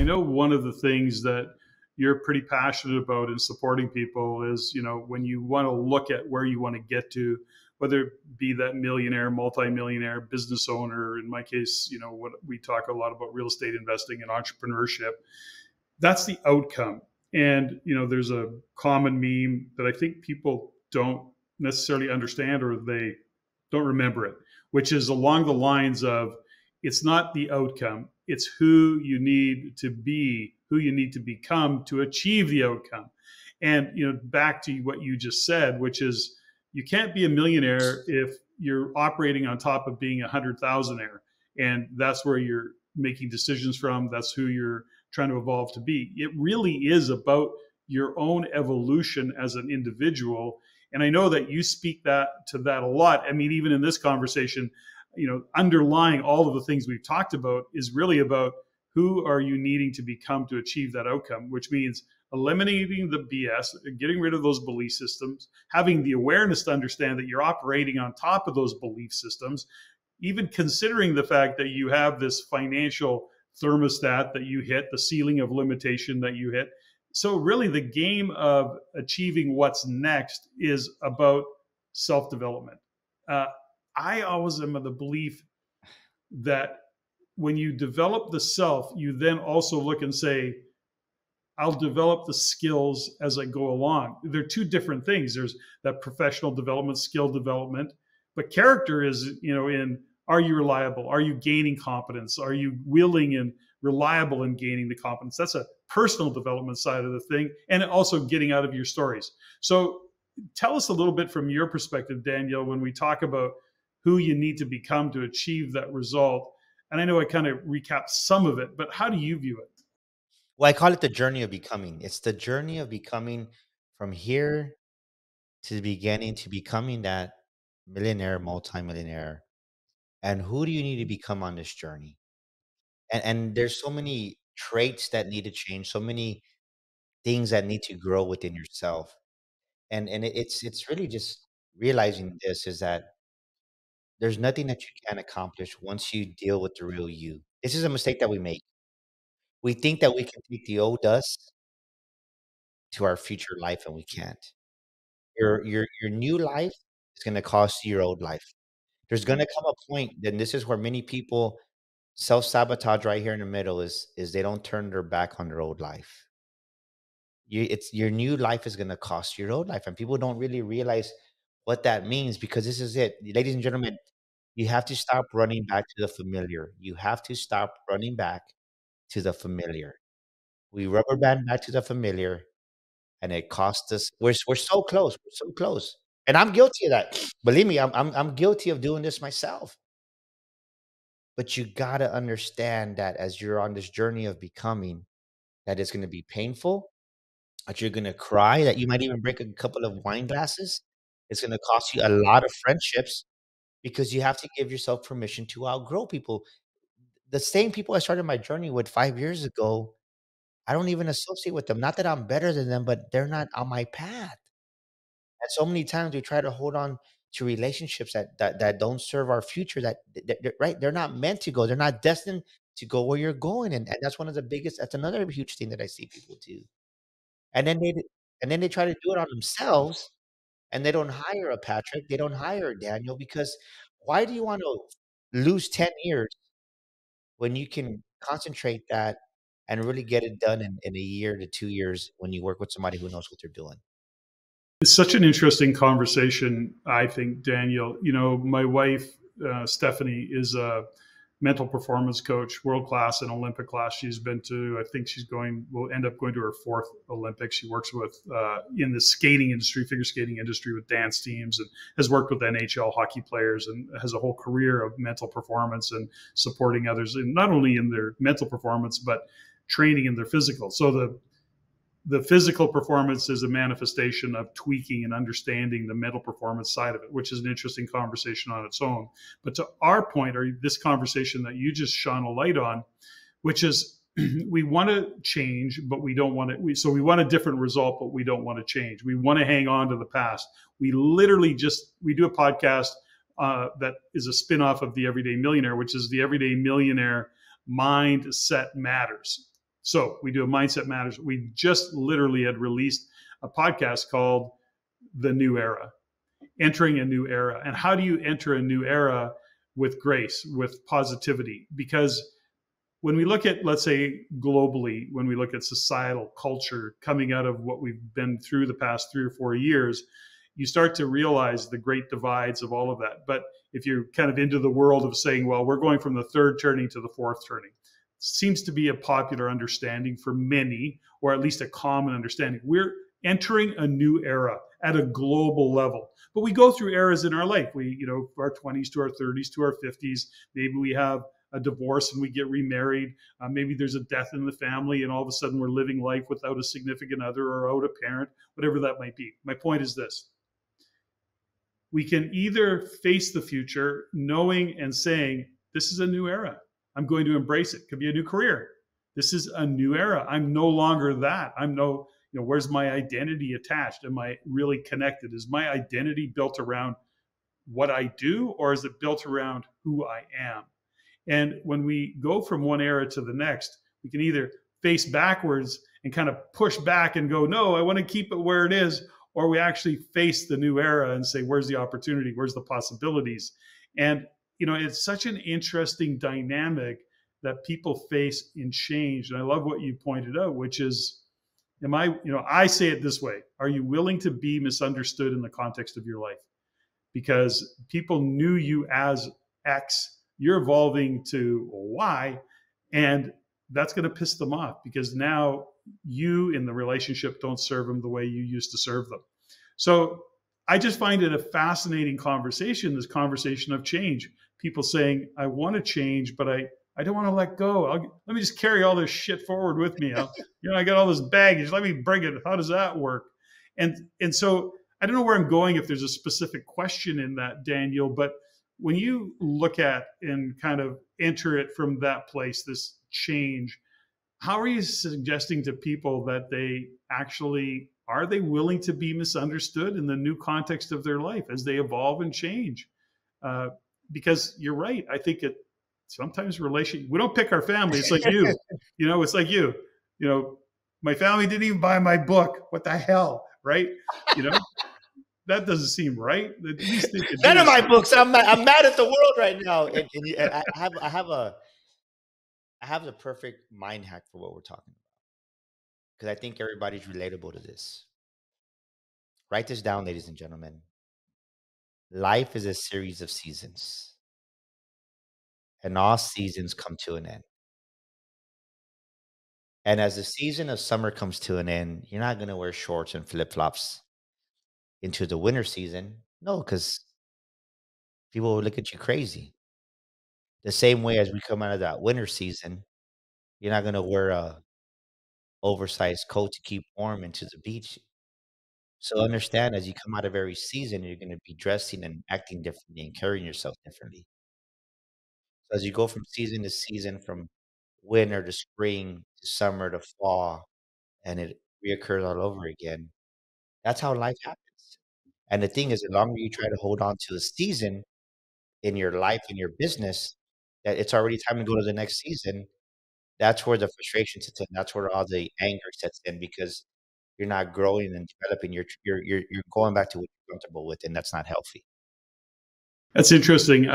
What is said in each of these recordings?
know one of the things that you're pretty passionate about in supporting people is, when you want to look at where you want to get to, whether it be that millionaire, multimillionaire, business owner, in my case, what we talk a lot about real estate investing and entrepreneurship, that's the outcome. And, there's a common meme that I think people don't necessarily understand, or they don't remember it, which is along the lines of, it's not the outcome, it's who you need to be, who you need to become to achieve the outcome. And, back to what you just said, which is, you can't be a millionaire if you're operating on top of being a 100,000-aire. And that's where you're making decisions from. That's who you're trying to evolve to be. It really is about your own evolution as an individual. And I know that you speak to that a lot. I mean, even in this conversation, underlying all of the things we've talked about is really about who are you needing to become to achieve that outcome, which means eliminating the BS, getting rid of those belief systems, having the awareness to understand that you're operating on top of those belief systems, even considering the fact that you have this financial thermostat that you hit, the ceiling of limitation that you hit. So really the game of achieving what's next is about self-development. I always am of the belief that when you develop the self, you then also look and say, I'll develop the skills as I go along. They're two different things. There's that professional development, skill development, but character is, in, are you reliable? Are you gaining competence? Are you willing and reliable in gaining the competence? That's a personal development side of the thing, and also getting out of your stories. So tell us a little bit from your perspective, Daniel, when we talk about who you need to become to achieve that result. And I know I kind of recapped some of it, but how do you view it? Well, I call it the journey of becoming. It's the journey of becoming from here to the beginning to becoming that millionaire, multimillionaire. And who do you need to become on this journey? And there's so many traits that need to change, so many things that need to grow within yourself. And it's really just realizing this is that there's nothing that you can accomplish once you deal with the real you. This is a mistake that we make. We think that we can take the old us to our future life, and we can't. Your new life is gonna cost you your old life. There's gonna come a point, then this is where many people self-sabotage right here in the middle is they don't turn their back on their old life. It's your new life is gonna cost your old life, and people don't really realize what that means because this is it. Ladies and gentlemen, you have to stop running back to the familiar. You have to stop running back to the familiar. We rubber band back to the familiar, and it cost us. We're so close. We're so close, and I'm guilty of that. Believe me, I'm guilty of doing this myself. But you gotta understand that as you're on this journey of becoming, that it's gonna be painful, that you're gonna cry, that you might even break a couple of wine glasses. It's gonna cost you a lot of friendships because you have to give yourself permission to outgrow people. The same people I started my journey with 5 years ago, I don't even associate with them. Not that I'm better than them, but they're not on my path. And so many times we try to hold on to relationships that don't serve our future, right? They're not meant to go. They're not destined to go where you're going. And that's one of the biggest, that's another huge thing that I see people do. And then they try to do it on themselves, and they don't hire a Patrick, they don't hire a Daniel, because why do you want to lose 10 years when you can concentrate that and really get it done in a year to 2 years when you work with somebody who knows what they're doing? It's such an interesting conversation, I think, Daniel. My wife, Stephanie, is a mental performance coach, world class and Olympic class. She's been to, I think will end up going to her fourth Olympics. She works with, in the skating industry, figure skating industry, with dance teams, and has worked with NHL hockey players, and has a whole career of mental performance and supporting others, and not only in their mental performance, but training in their physical. So the physical performance is a manifestation of tweaking and understanding the mental performance side of it, which is an interesting conversation on its own. But to our point, or this conversation that you just shone a light on, which is we want to change, but we don't want to. So we want a different result, but we don't want to change. We want to hang on to the past. We literally we do a podcast that is a spinoff of the Everyday Millionaire, which is the Everyday Millionaire Mindset Matters. So we do a Mindset Matters. We just literally had released a podcast called The New Era, entering a new era. And how do you enter a new era with grace, with positivity? Because when we look at, let's say, globally, when we look at societal culture coming out of what we've been through the past 3 or 4 years, you start to realize the great divides of all of that. But if you're kind of into the world of saying, well, we're going from the third turning to the fourth turning, seems to be a popular understanding for many, or at least a common understanding. We're entering a new era at a global level. But we go through eras in our life. We, our 20s to our 30s to our 50s, maybe we have a divorce and we get remarried. Maybe there's a death in the family and all of a sudden we're living life without a significant other or out a parent, whatever that might be. My point is this. We can either face the future knowing and saying, this is a new era. I'm going to embrace it. Could be a new career. This is a new era. I'm no longer that. Where's my identity attached? Am I really connected? Is my identity built around what I do, or is it built around who I am? And when we go from one era to the next, we can either face backwards and kind of push back and go, no, I want to keep it where it is, or we actually face the new era and say, where's the opportunity? Where's the possibilities? And, it's such an interesting dynamic that people face in change. And I love what you pointed out, which is, I say it this way. Are you willing to be misunderstood in the context of your life? Because people knew you as X, you're evolving to Y, and that's going to piss them off because now you in the relationship don't serve them the way you used to serve them. So I just find it a fascinating conversation, this conversation of change. People saying, I want to change, but I don't want to let go. Let me just carry all this shit forward with me. I got all this baggage. Let me bring it. How does that work? And so I don't know where I'm going, if there's a specific question in that, Daniel, but when you look at and kind of enter it from that place, this change, how are you suggesting to people that are they willing to be misunderstood in the new context of their life as they evolve and change? Because you're right. I think sometimes we don't pick our family. It's like you, it's like you, my family didn't even buy my book. What the hell? Right. That doesn't seem right. At least they could None of my books. I'm mad at the world right now. And I have the perfect mind hack for what we're talking about, because I think everybody's relatable to this. Write this down, ladies and gentlemen. Life is a series of seasons, and all seasons come to an end. And as the season of summer comes to an end, you're not going to wear shorts and flip-flops into the winter season. No, because people will look at you crazy. The same way as we come out of that winter season, you're not going to wear a oversized coat to keep warm into the beach. So understand, as you come out of every season, you're going to be dressing and acting differently and carrying yourself differently. So as you go from season to season, from winter to spring to summer to fall, and it reoccurs all over again, that's how life happens. And the thing is, the longer you try to hold on to a season in your life, in your business, that it's already time to go to the next season, that's where the frustration sets in. That's where all the anger sets in, because you're not growing and developing. You're going back to what you're comfortable with, and that's not healthy. That's interesting.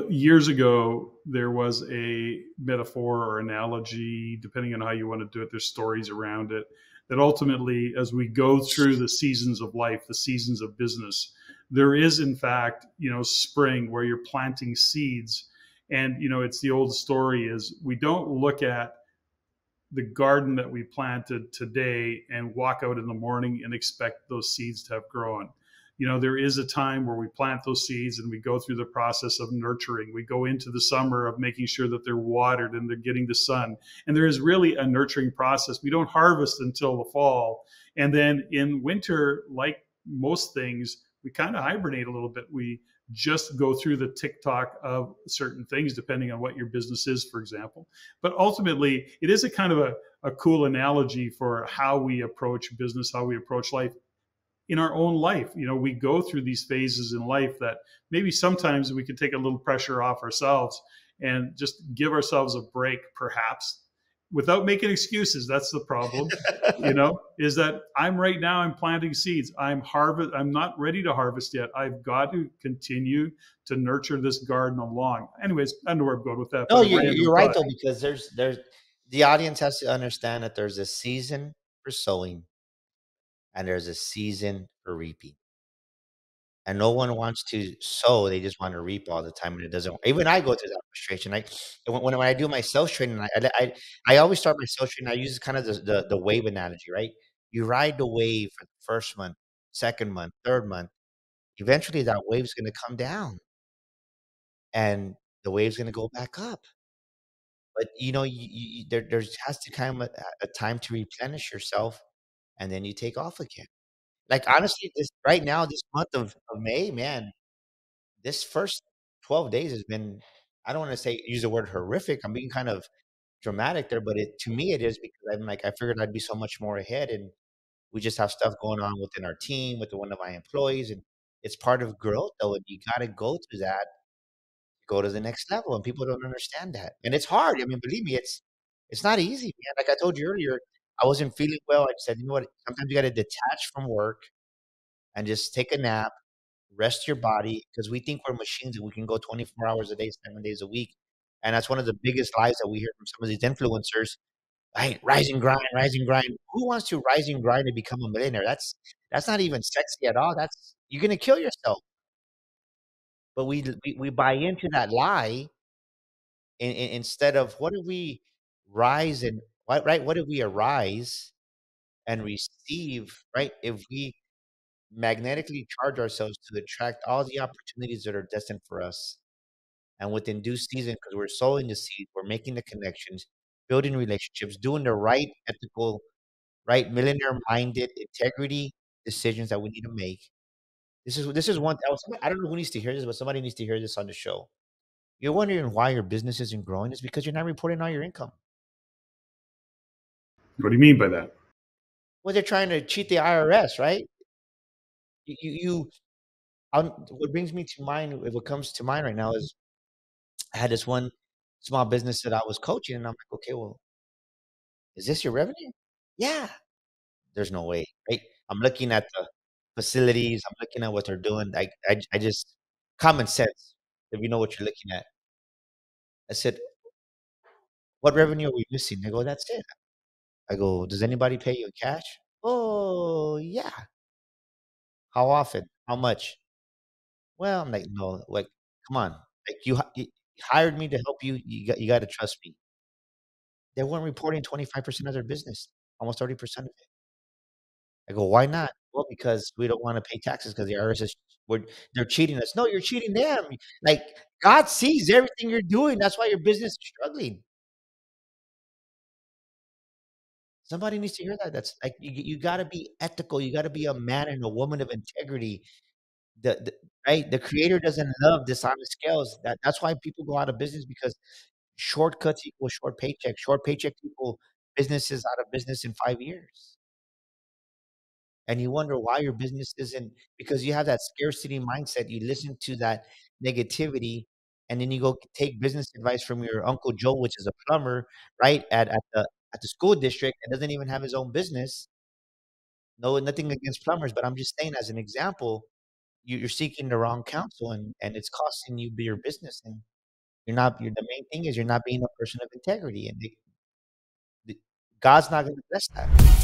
Years ago, there was a metaphor or analogy, depending on how you want to do it. There's stories around it, that ultimately, as we go through the seasons of life, the seasons of business, there is, in fact, spring, where you're planting seeds. And, it's the old story is, we don't look at the garden that we planted today and walk out in the morning and expect those seeds to have grown. There is a time where we plant those seeds and we go through the process of nurturing. We go into the summer of making sure that they're watered and they're getting the sun. And there is really a nurturing process. We don't harvest until the fall. And then in winter, like most things, we kind of hibernate a little bit. We just go through the tick-tock of certain things, depending on what your business is, for example. But ultimately, it is a kind of a cool analogy for how we approach business, how we approach life. In our own life, we go through these phases in life that maybe sometimes we can take a little pressure off ourselves and just give ourselves a break, perhaps, without making excuses, that's the problem, is that I'm planting seeds. I'm not ready to harvest yet. I've got to continue to nurture this garden along. Anyways, I don't know where I'm going with that, No, but a you're random right thought. though, because there's the audience has to understand that there's a season for sowing and there's a season for reaping. And no one wants to sow; they just want to reap all the time, and it doesn't. Even I go through that frustration. Like when I do my sales training, I always start my sales training. I use kind of the wave analogy, right? You ride the wave for the first month, second month, third month. Eventually, that wave's going to come down, and the wave's going to go back up. But there has to come a time to replenish yourself, and then you take off again. Like honestly, this right now, this month of May, man, this first 12 days has been, I don't want to say use the word horrific. I'm being kind of dramatic there, but it to me it is because I'm like I figured I'd be so much more ahead, and we just have stuff going on within our team with one of my employees, and it's part of growth though, and you got to go through that, go to the next level, and people don't understand that, and it's hard. I mean, believe me, it's not easy, man. Like I told you earlier, I wasn't feeling well. I said, you know what? Sometimes you got to detach from work and just take a nap, rest your body, because we think we're machines and we can go 24 hours a day, 7 days a week. And that's one of the biggest lies that we hear from some of these influencers. Right, rise and grind, rise and grind. Who wants to rise and grind and become a millionaire? That's not even sexy at all. That's you're gonna kill yourself. But we buy into that lie instead of what do we rise and what right? What do we arise and receive? Right? If we magnetically charge ourselves to attract all the opportunities that are destined for us. And within due season, because we're sowing the seed, we're making the connections, building relationships, doing the right ethical, right millionaire minded integrity decisions that we need to make. This is one. I don't know who needs to hear this, but somebody needs to hear this on the show. You're wondering why your business isn't growing. It's because you're not reporting all your income. What do you mean by that? Well, they're trying to cheat the IRS, right? You what brings me to mind, what comes to mind right now is I had this one small business that I was coaching, and I'm like, okay, well, is this your revenue? Yeah. There's no way, right? I'm looking at the facilities. I'm looking at what they're doing. I just common sense. If you know what you're looking at, I said, what revenue are we missing? They go, that's it. I go, does anybody pay you in cash? Oh, yeah. How often? How much? Well, I'm like, no, like, come on. Like you hired me to help you. You got to trust me. They weren't reporting 25% of their business, almost 30% of it. I go, "Why not?" "Well, because we don't wanna pay taxes because the IRS is they're cheating us." "No, you're cheating them." Like, God sees everything you're doing, that's why your business is struggling. Somebody needs to hear that. That's like, you gotta be ethical, you gotta be a man and a woman of integrity. The right? The creator doesn't love dishonest scales. That's why people go out of business because shortcuts equal short paycheck. Short paycheck equal businesses out of business in 5 years. And you wonder why your business isn't because you have that scarcity mindset. You listen to that negativity, and then you go take business advice from your Uncle Joe, which is a plumber, right? At the school district and doesn't even have his own business. No, nothing against plumbers, but I'm just saying as an example, you're seeking the wrong counsel and it's costing you your business. And you're the main thing is you're not being a person of integrity. And God's not gonna bless that.